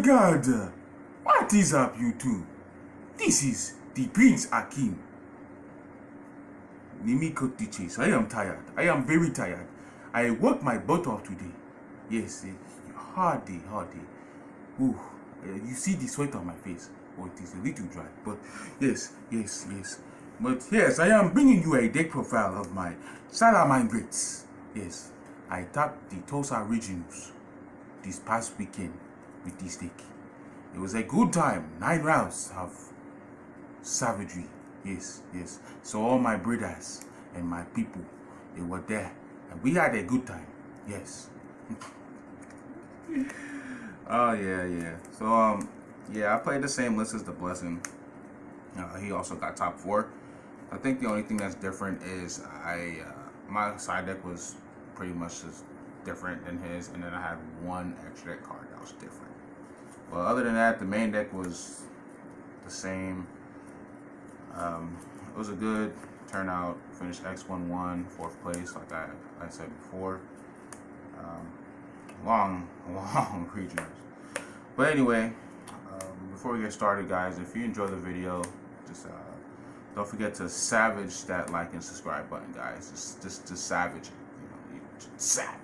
God! What is up, YouTube? This is the Prince Akeem. Let me cut the chase. I am tired. I am very tired. I worked my butt off today. Yes, hard day. Ooh, you see the sweat on my face. Oh, it is a little dry. But yes. But yes, I am bringing you a deck profile of my Salamangreats. Yes, I tapped the Tulsa regionals this past weekend with this deck. It was a good time. 9 rounds of savagery. Yes. So all my brothers and my people, they were there, and we had a good time. Yes. Oh yeah. So yeah, I played the same list as the Blessing. He also got top 4. I think the only thing that's different is my side deck was pretty much just different than his, and then I had one extra deck card that was different. But other than that, the main deck was the same. It was a good turnout. Finished X11, 4th place, like I said before. Long regionals. But anyway, before we get started, guys, if you enjoy the video, just don't forget to savage that like and subscribe button, guys. Just savage it, you know, savage.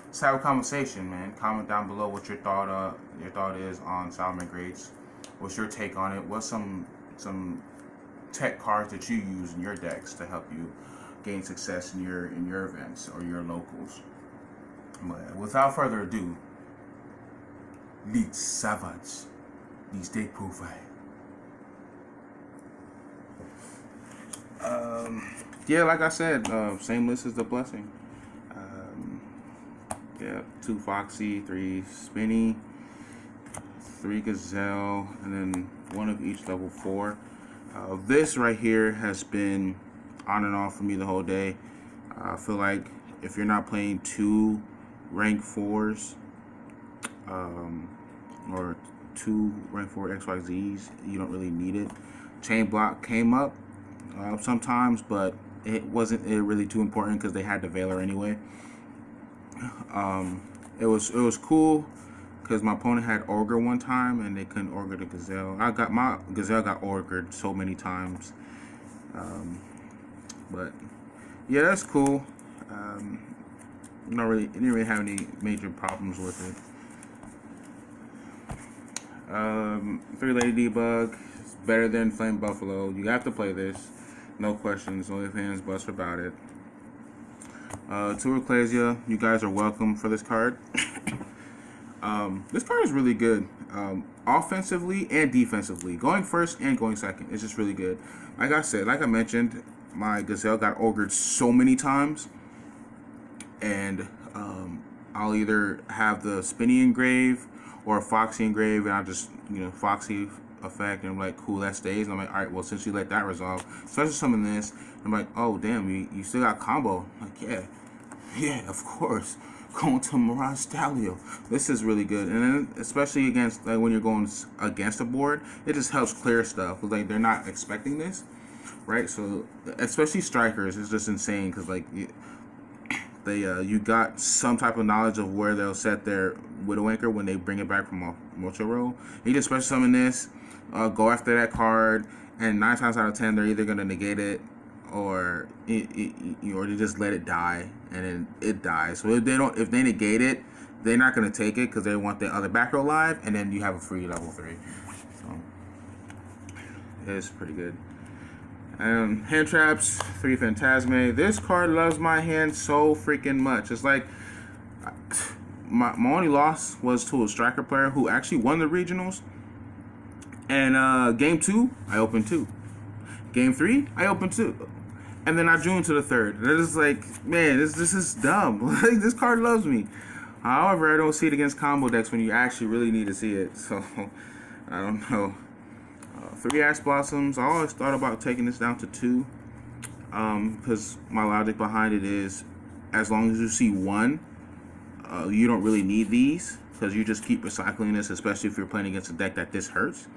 Let's have a conversation, man. Comment down below what your thought is on Salamangreats. What's your take on it? What's some tech cards that you use in your decks to help you gain success in your events or your locals? But without further ado, let's savage this deck profile. Yeah, like I said, same list as the Blessing. Yeah, 2 Foxy, 3 Spinny, 3 Gazelle, and then 1 of each level 4. This right here has been on and off for me the whole day. I feel like if you're not playing 2 rank 4s or 2 rank 4 XYZs, you don't really need it. Chain block came up sometimes, but it wasn't really too important because they had the Veiler anyway. It was cool because my opponent had Ogre one time and they couldn't Ogre the Gazelle. My Gazelle got Ogred so many times. But yeah, that's cool. Didn't really have any major problems with it. 3 Lady Debug is better than Flame Buffalo. You have to play this, no questions, no ifs, ands, buts about it. 2 Ecclesia, you guys are welcome for this card. This card is really good, offensively and defensively. Going first and going second, it's just really good. Like I mentioned, my Gazelle got Ogred so many times, and I'll either have the Spinny engrave or a Foxy engrave, and I'll just, Foxy effect, and I'm like, cool, that stays. And I'm like, alright, well, since you let that resolve, so I just summon this. I'm like, oh damn, you still got combo. I'm like, yeah, of course. Going to Mirage Stalio. This is really good, and then especially against when you're going against a board, it just helps clear stuff. Like they're not expecting this, right? So especially strikers, it's just insane because like you got some type of knowledge of where they'll set their Widow Anchor when they bring it back from a Mocho roll. You just special summon this, go after that card, and 9 times out of 10 they're either gonna negate it or they just let it die, and then it dies. So if they negate it, they're not gonna take it because they want the other back row live, and then you have a free level 3. So it's pretty good. Hand traps, 3 Phantasme. This card loves my hand so freaking much. It's like my only loss was to a striker player who actually won the regionals. And game 2, I opened 2. Game 3, I opened 2. And then I drew into the 3rd. That is like, man, this is dumb. Like, this card loves me. However, I don't see it against combo decks when you actually really need to see it. So, I don't know. 3 Ash Blossoms. I always thought about taking this down to 2. Because my logic behind it is, as long as you see 1, you don't really need these. Because you just keep recycling this, especially if you're playing against a deck that this hurts.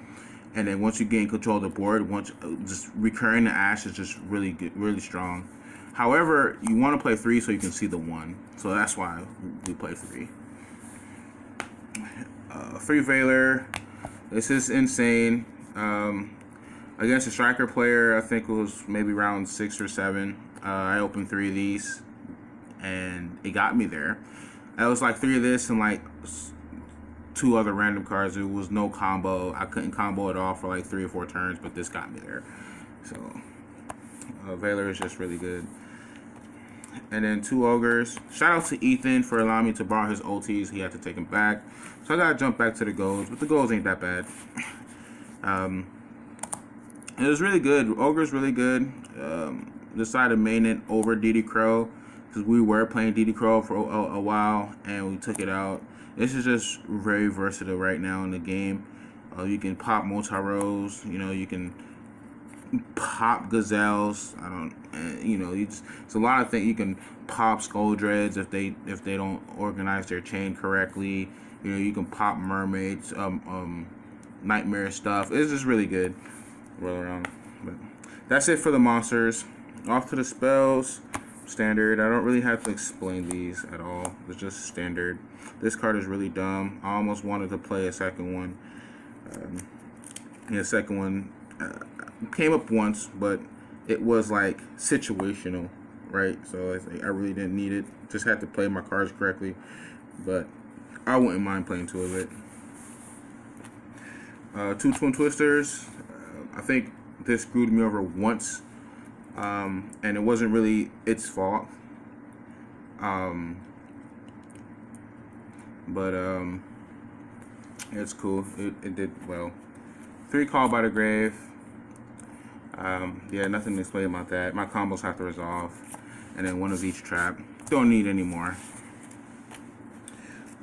And then once you gain control of the board, just recurring the Ash is just really good, really strong. However, you want to play 3 so you can see the 1. So that's why we play 3. 3 Valor. This is insane. Against a striker player, I think it was maybe round 6 or 7. I opened 3 of these, and it got me there. It was like 3 of this and like 2 other random cards. It was no combo. I couldn't combo it all for like 3 or 4 turns, but this got me there. So Valor is just really good. And then 2 Ogres. Shout out to Ethan for allowing me to borrow his OTs. He had to take them back, so I gotta jump back to the golds. But the golds ain't that bad. It was really good. Ogre's really good. Decided to main it over DD Crow because we were playing DD Crow for a while and we took it out. This is just very versatile right now in the game. You can pop multi-rows. You know, you can pop gazelles. It's a lot of things. You can pop skull dreads if they don't organize their chain correctly. You know, you can pop mermaids, nightmare stuff. It's just really good. Roll around. But that's it for the monsters. Off to the spells. Standard. I don't really have to explain these at all. It's just standard. This card is really dumb. I almost wanted to play a second one. Second one came up once, but it was like situational, right? So I really didn't need it. Just had to play my cards correctly, but I wouldn't mind playing 2 of it. 2 Twin Twisters. I think this screwed me over once, and it wasn't really its fault. It's cool. It did well. 3 Call by the Grave. Yeah, nothing to explain about that. My combos have to resolve, and then 1 of each trap. Don't need any more.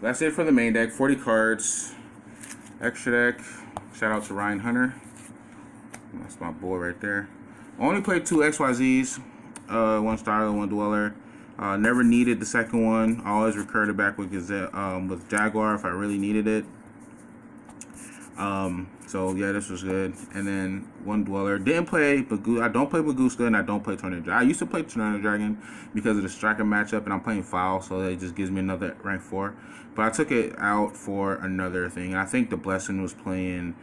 That's it for the main deck. 40 cards. Extra deck. Shout out to Ryan Hunter. That's my boy right there. Only played 2 XYZs. 1 Starler, 1 Dweller. Never needed the second one. I always recurred it back with Jaguar if I really needed it. So yeah, this was good. And then 1 Dweller. Didn't play I don't play Baguska and I don't play Tornado Dragon. I used to play Tornado Dragon because of the striker matchup, and I'm playing Foul, so it just gives me another rank 4. But I took it out for another thing. I think the Blessing was playing.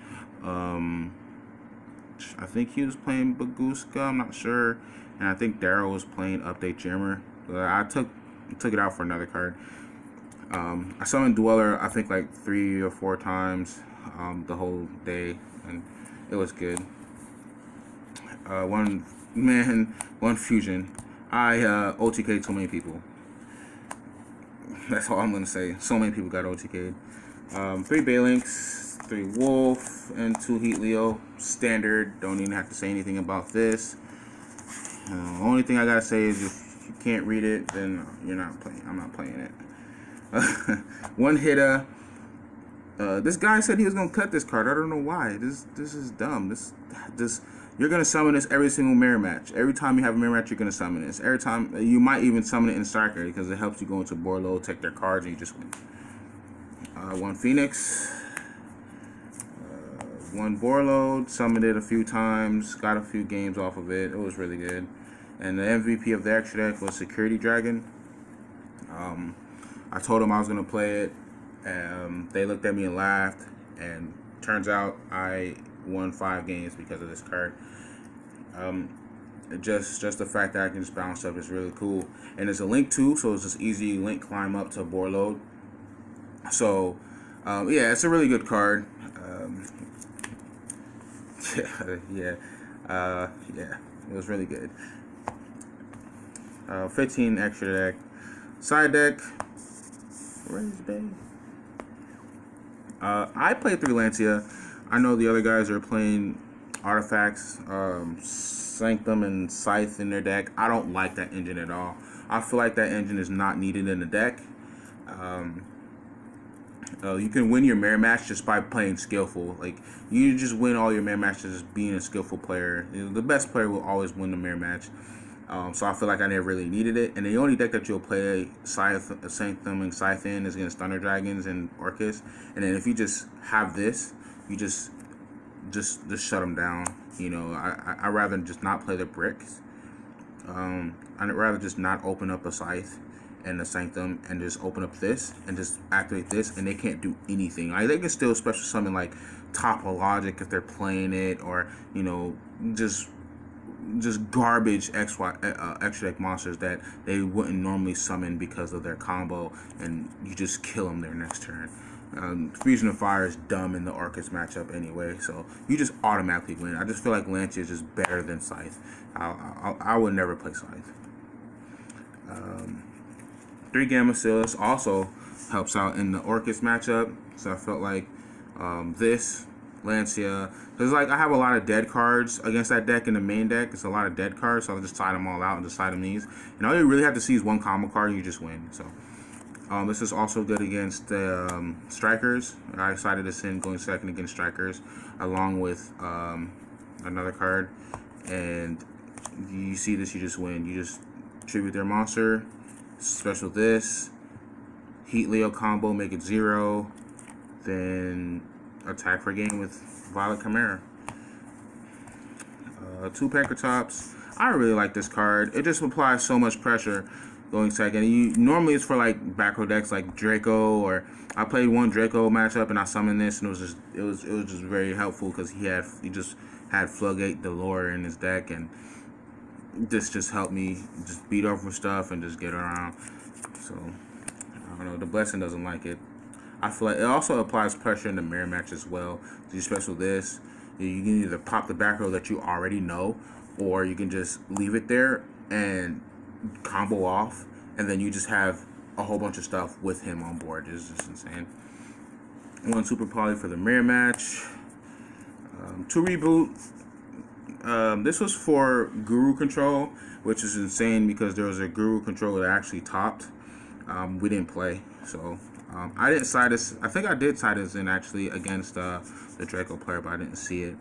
I think he was playing Baguska. I'm not sure. And I think Daryl was playing Update Jammer. I took it out for another card. I summoned Dweller, I think like 3 or 4 times the whole day, and it was good. 1 fusion. I OTK'd so many people. That's all I'm gonna say. So many people got OTK'd. 3 Balinks, 3 Wolf, and 2 Heat Leo. Standard. Don't even have to say anything about this. Only thing I gotta say is if you can't read it, then you're not playing. I'm not playing it. 1 Hitta. This guy said he was gonna cut this card. I don't know why. This is dumb. This you're gonna summon this every single mirror match. Every time you have a mirror match, you're gonna summon this. Every time you might even summon it in Striker because it helps you go into board load, take their cards, and you just win. 1 Phoenix. 1 Borload, summoned it a few times, got a few games off of it. It was really good. And the MVP of the extra deck was Security Dragon. I told them I was going to play it. They looked at me and laughed. And turns out I won 5 games because of this card. Just the fact that I can just bounce up is really cool. And it's a link too, so it's just easy link climb up to Borload. So, yeah, it's a really good card. Yeah, it was really good. 15 extra deck. Side deck. Where is Bay? I played 3 Lancia. I know the other guys are playing Artifacts, Sanctum, and Scythe in their deck. I don't like that engine at all. I feel like that engine is not needed in the deck. You can win your mirror match just by playing skillful. Like, you just win all your mirror matches just being a skillful player. The best player will always win the mirror match. So I feel like I never really needed it. And the only deck that you'll play Sanctum and Scythe in is against Thunder Dragons and Orcus. And then if you just have this, you just shut them down. You know, I rather just not play the bricks. I'd rather just not open up a Scythe and a Sanctum and just open up this and just activate this, and they can't do anything. Like, they can still special summon like Topologic if they're playing it, or you know, just garbage extra deck monsters that they wouldn't normally summon because of their combo, and you just kill them their next turn. Fusion of Fire is dumb in the Orcus matchup anyway, so you just automatically win. I just feel like Lancia is just better than Scythe. I would never play Scythe. 3 Gamma Silas also helps out in the Orcus matchup, so I felt like this Lancia, because like I have a lot of dead cards against that deck in the main deck. It's a lot of dead cards, so I'll just side them all out and just side them these. And all you really have to see is one combo card, and you just win. So this is also good against Strikers. I decided to send going second against Strikers, along with another card. And you see this, you just win. You just tribute their monster, special this, Heat Leo combo, make it 0, then attack for game with Violet Chimera. 2 Pankratops. I really like this card. It just applies so much pressure going second. Normally it's for like back row decks like Draco, or I played one Draco matchup and I summoned this, and it was just very helpful because he just had Floodgate Delore in his deck, and this just helped me just beat over stuff and just get around. So I don't know, the Blessing doesn't like it. I feel like it also applies pressure in the mirror match as well. So you special this, you can either pop the back row that you already know, or you can just leave it there and combo off, and then you just have a whole bunch of stuff with him on board. It's just insane. 1 Super Poly for the mirror match. 2 Reboot. This was for Guru Control, which is insane because there was a Guru Control that actually topped. We didn't play, so I didn't side this. I think I did side this in actually against the Draco player, but I didn't see it.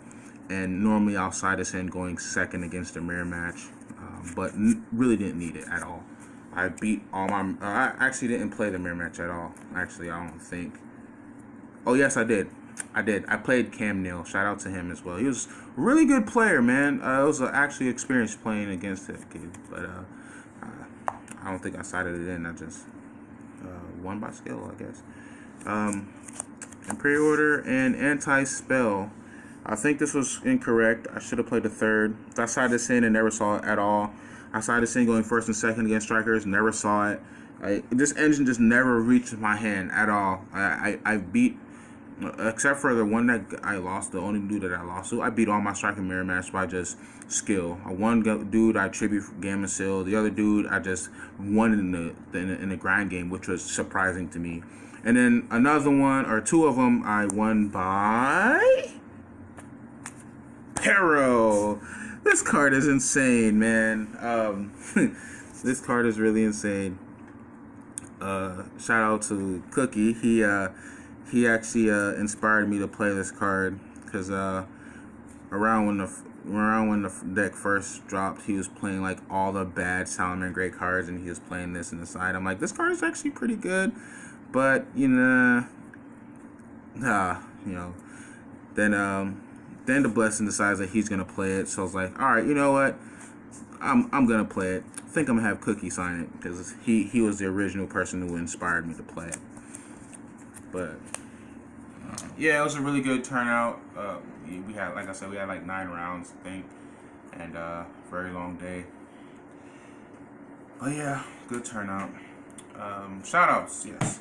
And normally I'll side this in going second against the mirror match, but really didn't need it at all. I beat all my. I actually didn't play the mirror match at all. Actually, I don't think. Oh yes, I did. I played Cam Neal. Shout out to him as well. He was a really good player, man. It was actually experience playing against that kid, but I don't think I sided it in. I just won by skill, I guess. Imperial Order and Anti-Spell. I think this was incorrect. I should have played the third. I sided this in and never saw it at all. I sided this in going first and second against Strikers. Never saw it. This engine just never reached my hand at all. I beat, except for the one that I lost, the only dude that I lost to, I beat all my Striker mirror match by just skill. One dude I tribute Gamma Seal. The other dude I just won in the grind game, which was surprising to me. And then another one, or 2 of them, I won by Hero. This card is insane, man. This card is really insane. Shout out to Cookie. He actually inspired me to play this card because around when the deck first dropped, he was playing like all the bad Salamangreat cards, and he was playing this in the side. I'm like, this card is actually pretty good, but then the Blessing decides that he's gonna play it. So I was like, all right, you know what? I'm gonna play it. I think I'm gonna have Cookie sign it because he was the original person who inspired me to play it. But yeah, it was a really good turnout. We had, like I said, we had like 9 rounds, I think, and very long day. But yeah, good turnout. Shoutouts, yes.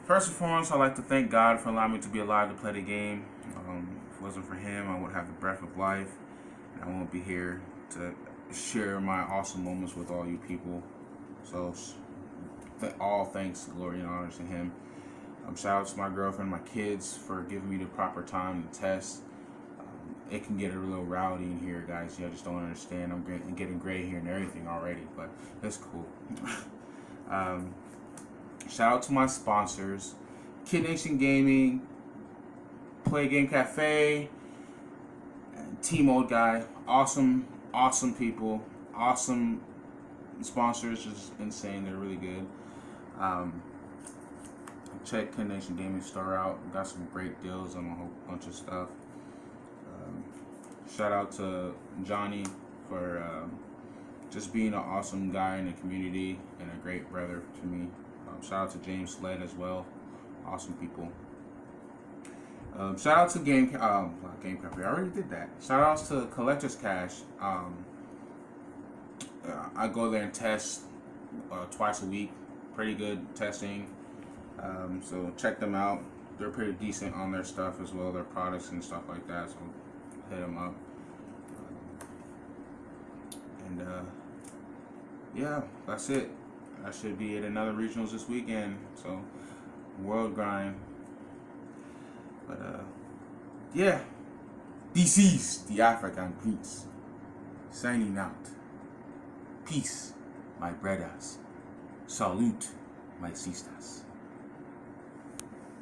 First and foremost, I'd like to thank God for allowing me to be alive to play the game. If it wasn't for Him, I would have the breath of life, and I won't be here to share my awesome moments with all you people. So, all thanks, glory, and honor to Him. Shout out to my girlfriend, my kids, for giving me the proper time to test. It can get a little rowdy in here, guys. I just don't understand. I'm getting gray here and everything already, but it's cool. Shout out to my sponsors, Kid Nation Gaming, Play Game Cafe, and T-Mode Guy. Awesome people, awesome sponsors, just insane. They're really good. Check Kid Nation Gaming store out. We got some great deals on a whole bunch of stuff. Shout out to Johnny for just being an awesome guy in the community and a great brother to me. Shout out to James Sled as well. Awesome people. Shout out to Game Cafe. I already did that. Shout outs to Collector's Cash. I go there and test twice a week. Pretty good testing. So check them out. They're pretty decent on their stuff as well, their products and stuff like that. So hit them up. And yeah, that's it. That should be at another regionals this weekend. So world grind. But yeah, this is the African Prince signing out. Peace, my brothers. Salute, my sisters.